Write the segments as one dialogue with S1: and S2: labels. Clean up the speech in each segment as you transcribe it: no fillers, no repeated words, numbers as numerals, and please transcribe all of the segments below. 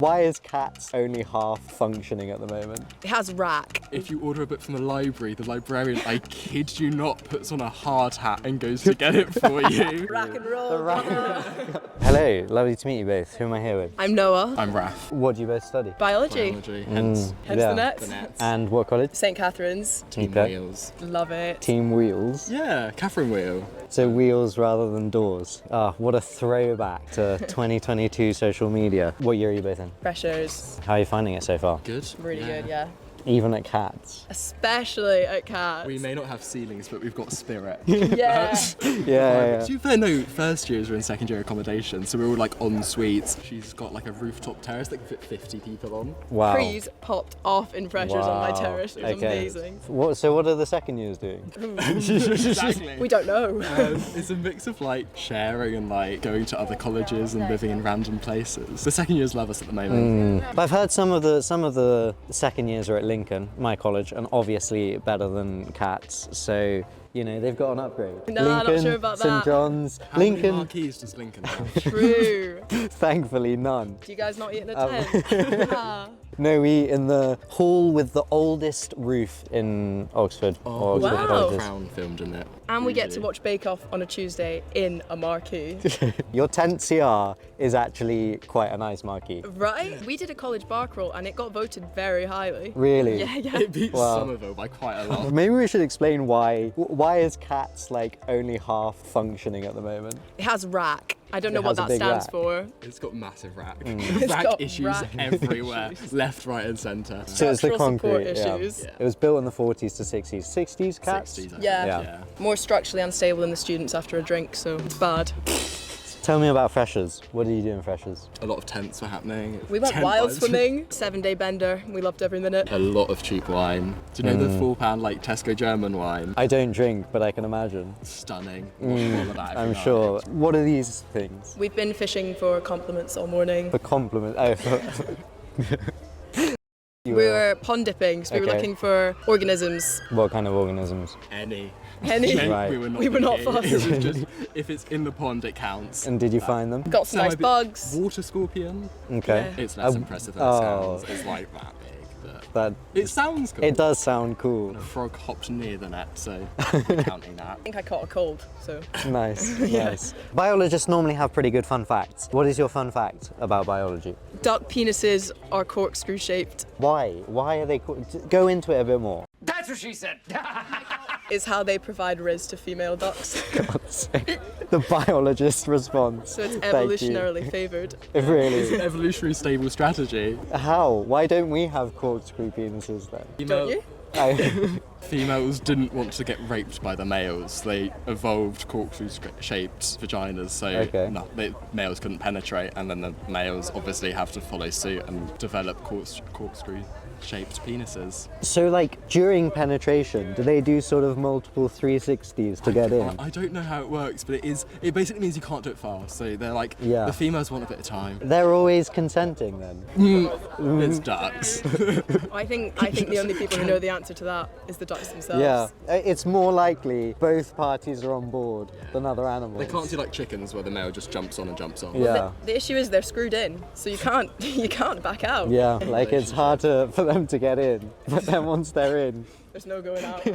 S1: Why is Catz only half functioning at the moment?
S2: It has rack.
S3: If you order a book from the librarian, I kid you not, puts on a hard hat and goes to get it for you.
S2: Rack and roll.
S1: Hello, lovely to meet you both. Who am I here with?
S2: I'm Noah.
S3: I'm Raf.
S1: What do you both study?
S2: Biology.
S3: Hence
S2: Hence
S1: Yeah.
S2: the nets.
S3: the nets.
S1: And what college?
S2: St. Catherine's.
S3: Team
S1: Okay.
S3: wheels.
S2: Love it.
S1: Team Wheels.
S3: Yeah, Catherine wheel.
S1: So wheels rather than doors. Ah, what a throwback to 2022 social media. What year are you both in?
S2: Freshers.
S1: How are you finding it so far?
S3: Good.
S2: Really good, yeah.
S1: Even at Catz?
S2: Especially at Catz.
S3: We may not have ceilings, but we've got spirit.
S2: Yeah.
S1: Yeah.
S3: To be fair, no, first years were in second year accommodation, so we were all like en suites. She's got like a rooftop terrace that can fit 50 people on.
S1: Wow.
S2: Trees popped off in Freshers on my
S1: Wow.
S2: terrace. It was
S1: Okay.
S2: amazing.
S1: So what are the second years doing?
S3: Exactly.
S2: We don't know.
S3: It's a mix of like sharing and like going to other colleges and living in random places. The second years love us at the moment.
S1: I've heard some of the second years are at Lincoln, my college, and obviously better than Catz. So, you know, they've got an upgrade.
S2: No,
S1: Lincoln,
S2: I'm not sure about
S1: St.
S2: that.
S1: John's,
S3: How many
S1: Lincoln.
S3: marquees does Lincoln have?
S2: True.
S1: Thankfully, none.
S2: Do you guys not eat in a tent?
S1: No, we eat in the hall with the oldest roof in Oxford. or Oxford
S2: wow.
S1: colleges.
S3: Crown filmed in it.
S2: And we get to
S3: Usually.
S2: watch Bake Off on a Tuesday in a marquee.
S1: Your tent CR is actually quite a nice marquee.
S2: Right? We did a college bar crawl and it got voted very highly.
S1: Really?
S2: Yeah.
S3: It beats
S1: Wow.
S3: Somerville by quite a lot.
S1: Maybe we should explain why is Catz like only half functioning at the moment?
S2: It has rack. I don't know
S1: It
S2: what
S1: has a
S2: that
S1: big
S2: stands
S1: rack.
S2: for.
S3: It's got massive rack.
S2: It's
S3: Rack
S2: got
S3: issues
S2: rack
S3: everywhere,
S2: issues.
S3: left, right, and centre.
S1: So it's the
S2: Structural support
S1: concrete. Yeah.
S2: issues.
S3: Yeah.
S1: It was built in the 40s to 60s. 60s Catz?
S3: 60s, I think.
S2: Yeah.
S1: Yeah.
S2: More structurally unstable than the students after a drink, so it's bad.
S1: Tell me about Freshers. What do you do in Freshers?
S3: A lot of tents were happening.
S2: We went
S3: Tent
S2: wild
S3: vibes.
S2: swimming, 7-day bender. We loved every minute.
S3: A lot of cheap wine. Do you know the £4 like Tesco German wine?
S1: I don't drink, but I can imagine.
S3: Stunning. All of that every
S1: I'm
S3: night.
S1: sure. What are these things?
S2: We've been fishing for compliments all morning.
S1: For compliment. Oh, you
S2: We were pond dipping, so we were
S1: Okay.
S2: looking for organisms.
S1: What kind of organisms?
S3: Any.
S2: Any.
S1: Right.
S3: We were not,
S2: We were not
S3: picky.
S2: fussed.
S3: It was just, if it's in the pond, it counts.
S1: And did you find them?
S2: Got some
S3: No,
S2: nice
S3: I be-
S2: bugs.
S3: Water scorpion.
S1: Okay.
S3: It's less impressive than it
S1: oh.
S3: sounds. It's like that big, but
S1: That
S3: it sounds cool.
S1: it does sound cool.
S3: A frog hopped near the net, so we're counting that.
S2: I think I caught a cold, so.
S1: Nice, nice. Biologists normally have pretty good fun facts. What is your fun fact about biology?
S2: Duck penises are corkscrew shaped.
S1: Why? Why are they? Go into it a bit more.
S4: That's what she said.
S2: Is how they provide riz to female ducks.
S1: The biologist response.
S2: So it's
S1: Thank you.
S2: evolutionarily favoured.
S1: Really?
S3: Evolutionary stable strategy.
S1: How? Why don't we have corkscrew penises then?
S2: Don't you?
S3: Females didn't want to get raped by the males. They evolved corkscrew-shaped vaginas, so
S1: Okay.
S3: males couldn't penetrate, and then the males obviously have to follow suit and develop corkscrew-shaped penises.
S1: So, like, during penetration, do they do sort of multiple 360s to get in?
S3: I don't know how it works, but it basically means you can't do it fast. So they're like,
S1: Yeah.
S3: the females want a bit of time.
S1: They're always consenting then.
S3: It's ducks.
S2: I think the only people who know the answer to that is the ducks themselves.
S1: Yeah, it's more likely both parties are on board than other animals.
S3: They can't do like chickens where the male just jumps on and jumps off.
S1: Yeah.
S2: The issue is they're screwed in, so you can't back out.
S1: Yeah, like it's hard for them to get in, but then once they're in,
S2: There's no going out.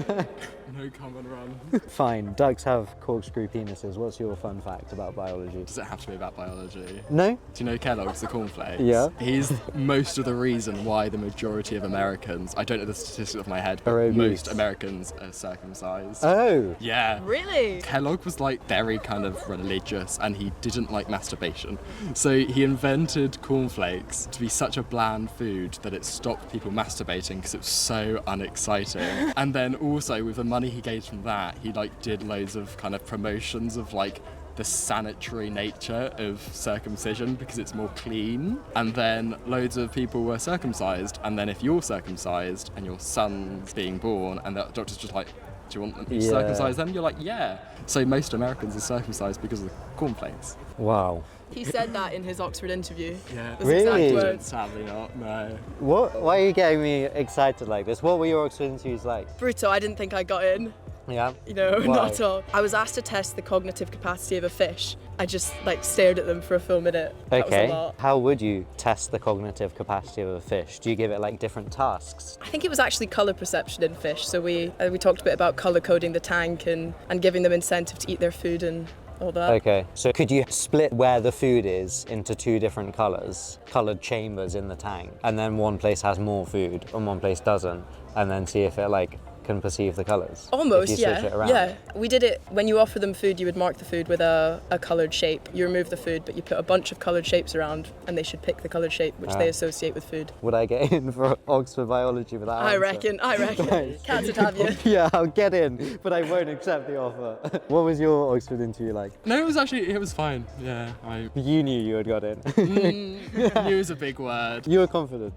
S3: No come and run.
S1: fine. Ducks have corkscrew penises. What's your fun fact about biology?
S3: Does it have to be about biology?
S1: No?
S3: Do you know Kellogg's, the cornflakes?
S1: Yeah.
S3: He's most of the reason why the majority of Americans, I don't know the statistics off my head, but
S1: Are obese.
S3: most Americans are circumcised.
S1: Oh.
S3: Yeah.
S2: Really?
S3: Kellogg was like very kind of religious and he didn't like masturbation. So he invented cornflakes to be such a bland food that it stopped people masturbating because it was so unexciting. And then also with the money he gained from that, he like did loads of kind of promotions of like the sanitary nature of circumcision because it's more clean. And then loads of people were circumcised, and then if you're circumcised and your son's being born and the doctor's just like, do you want them to
S1: Yeah.
S3: circumcise them? You're like, yeah. So most Americans are circumcised because of the cornflakes.
S1: Wow.
S2: He said that in his Oxford interview.
S3: Yeah.
S2: Those
S1: Really?
S2: exact words.
S3: Sadly not, no.
S1: What? Why are you getting me excited like this? What were your Oxford interviews like?
S2: Brutal, I didn't think I got in.
S1: Yeah.
S2: You know,
S1: Why?
S2: not at all. I was asked to test the cognitive capacity of a fish. I just like stared at them for a full minute. That was a
S1: Okay.
S2: lot.
S1: How would you test the cognitive capacity of a fish? Do you give it like different tasks?
S2: I think it was actually colour perception in fish. So we talked a bit about colour coding the tank and giving them incentive to eat their food and all that.
S1: Okay. So could you split where the food is into two different colours, coloured chambers in the tank, and then one place has more food and one place doesn't, and then see if it like can perceive the colours?
S2: Almost,
S1: if you switch
S2: yeah.
S1: it around?
S2: Yeah. We did it when you offer them food, you would mark the food with a coloured shape. You remove the food, but you put a bunch of coloured shapes around and they should pick the coloured shape which they associate with food.
S1: Would I get in for Oxford biology with that
S2: I
S1: answer?
S2: reckon. Catz would have you.
S1: Yeah, I'll get in, but I won't accept the offer. What was your Oxford interview like?
S3: No, it was fine. Yeah, I
S1: You knew you had got in.
S3: knew it was a big word.
S1: You were confident.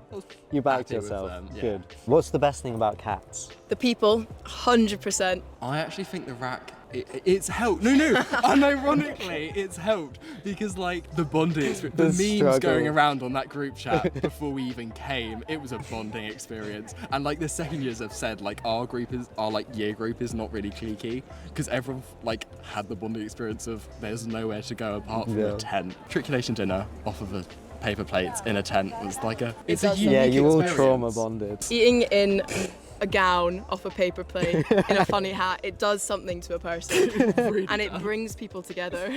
S1: You backed
S3: Happy with
S1: yourself.
S3: them, yeah.
S1: Good. What's the best thing about cats?
S2: The people, 100%.
S3: I actually think the rack, it's helped. No, unironically, it's helped because like the bonding experience, the
S1: The
S3: memes
S1: struggle.
S3: going around on that group chat before we even came, it was a bonding experience. And like the second years have said, like our year group is not really cliquey because everyone like had the bonding experience of there's nowhere to go apart from
S1: Yeah.
S3: a tent. Matriculation dinner off of a paper plates in a tent was like it's a
S2: does
S3: unique
S1: Yeah, you all
S3: experience.
S1: trauma bonded.
S2: Eating in a gown off a paper plate in a funny hat, it does something to a person. And it brings people together.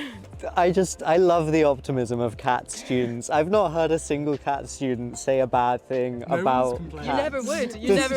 S1: I love the optimism of cat students. I've not heard a single cat student say a bad thing
S3: No one's
S1: about
S3: complaining.
S2: You
S1: cats.
S2: never would. You never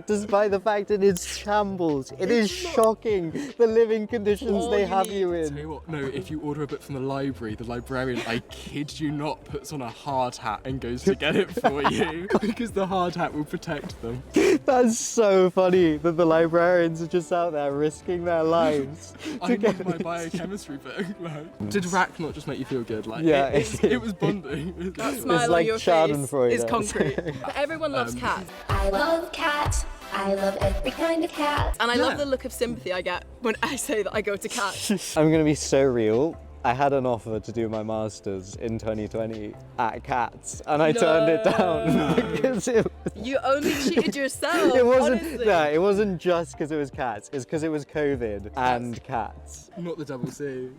S1: Despite the fact it is shambles. It is shocking the living conditions
S2: All
S1: they
S2: you
S1: have
S2: need.
S1: you
S3: Tell
S1: in.
S3: you what, no, if you order a book from the library, the librarian, I kid you not, puts on a hard hat and goes to get it for you because the hard hat will protect them.
S1: That's so funny that the librarians are just out there risking their lives.
S3: I need my biochemistry book. Like, did rack not just make you feel good? Like,
S1: Yeah,
S3: it was bonding.
S2: That smile
S1: like
S2: on your face
S1: Schadenfreude.
S2: is concrete. But everyone loves cats.
S4: I love cats. I love every kind of cat.
S2: And I love
S3: Yeah.
S2: the look of sympathy I get when I say that I go to cats.
S1: I'm gonna be so real. I had an offer to do my masters in 2020 at Catz, and I turned it down because
S2: You only cheated yourself.
S1: it wasn't.
S2: honestly.
S1: No, it wasn't just because it was Catz. It's because it was COVID and Catz,
S3: Not the double C.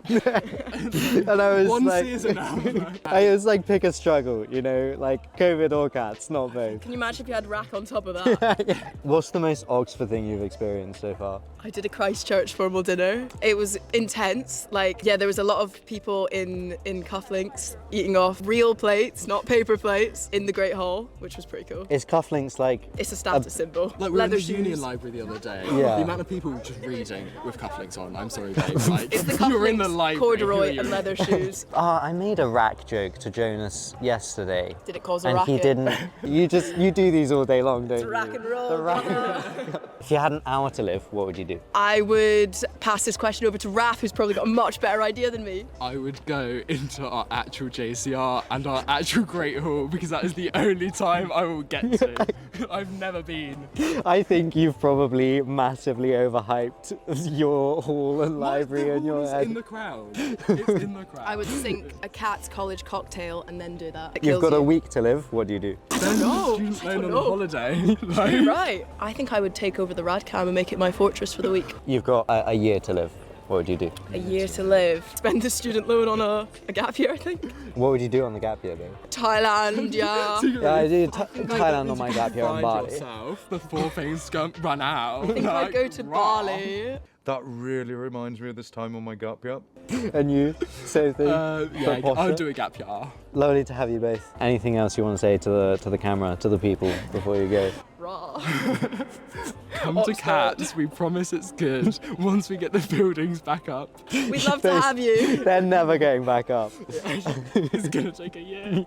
S1: and I was
S3: One
S1: like,
S3: C is enough.
S1: I was like, pick a struggle, you know, like COVID or Catz, not both.
S2: Can you imagine if you had rack on top of that?
S1: What's the most Oxford thing you've experienced so far?
S2: I did a Christchurch formal dinner. It was intense. Like, yeah, there was a lot of people in cufflinks eating off real plates, not paper plates, in the Great Hall, which was pretty cool.
S1: Is cufflinks like?
S2: It's a status symbol.
S3: Like we were in
S2: Leather
S3: the
S2: shoes.
S3: Union Library the other day.
S1: Yeah.
S3: The amount of people just reading with cufflinks on. I'm sorry, babe. Like,
S2: It's the
S3: you're in the
S2: cufflinks,
S3: library.
S2: corduroy,
S3: who are
S2: and
S3: you?
S2: leather shoes.
S1: I made a rack joke to Jonas yesterday.
S2: Did it cause a
S1: And
S2: racket?
S1: he didn't. You do these all day long, don't you?
S2: Rack and roll.
S1: The rack- If you had an hour to live, what would you do?
S2: I would pass this question over to Raph, who's probably got a much better idea than me.
S3: I would go into our actual JCR and our actual Great Hall because that is the only time I will get to. I've never been.
S1: I think you've probably massively overhyped your hall and library in your
S3: It's
S1: head.
S3: in the crowd. It's in the crowd.
S2: I would sink a Cat's college cocktail and then do that. It
S1: You've
S2: kills
S1: got a
S2: you.
S1: week to live. What do you do?
S2: No,
S3: Student
S2: I
S3: loan
S2: don't
S3: on
S2: know.
S3: holiday. Like,
S2: You're right. I think I would take over the Radcam and make it my fortress for the week.
S1: You've got a year to live. What would you do?
S2: A year to live. Spend the student loan on a gap year, I think.
S1: What would you do on the gap year though?
S2: Thailand, yeah.
S1: Yeah, I do
S3: Like,
S1: Thailand on my gap year and
S3: find
S1: Bali.
S3: yourself before things run out.
S2: I think I'd go to Bali.
S5: That really reminds me of this time on my gap year.
S1: And you? Same thing?
S3: Yeah,
S1: For
S3: I'll
S1: posture?
S3: do a gap year.
S1: Lovely to have you both. Anything else you want to say to the camera, to the people before you go?
S2: Raw.
S3: Come to
S2: Oxford.
S3: Catz, we promise it's good once we get the buildings back up.
S2: We'd love to have you.
S1: They're never going back up.
S3: It's gonna take a year.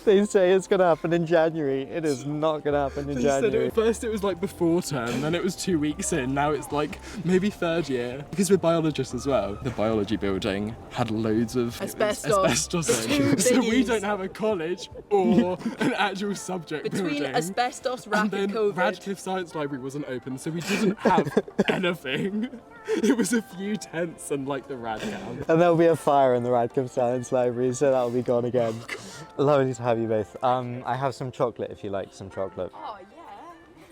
S1: They say it's going to happen in January. It is not going to happen in
S3: They said
S1: January.
S3: at first it was like before term, then it was 2 weeks in, now it's like maybe third year. Because we're biologists as well. The biology building had loads of
S2: Asbestos.
S3: asbestos
S2: The
S3: in.
S2: two
S3: So we
S2: biggies.
S3: don't have a college or an actual subject
S2: Between
S3: building.
S2: asbestos,
S3: and
S2: rack,
S3: then
S2: and COVID.
S3: Radcliffe Science Library wasn't open, so we didn't have anything. It was a few tents and like the Radcam.
S1: And there'll be a fire in the Radcliffe Science Library, so that'll be gone again. Lovely to have you both. I have some chocolate if you like some chocolate.
S2: Oh,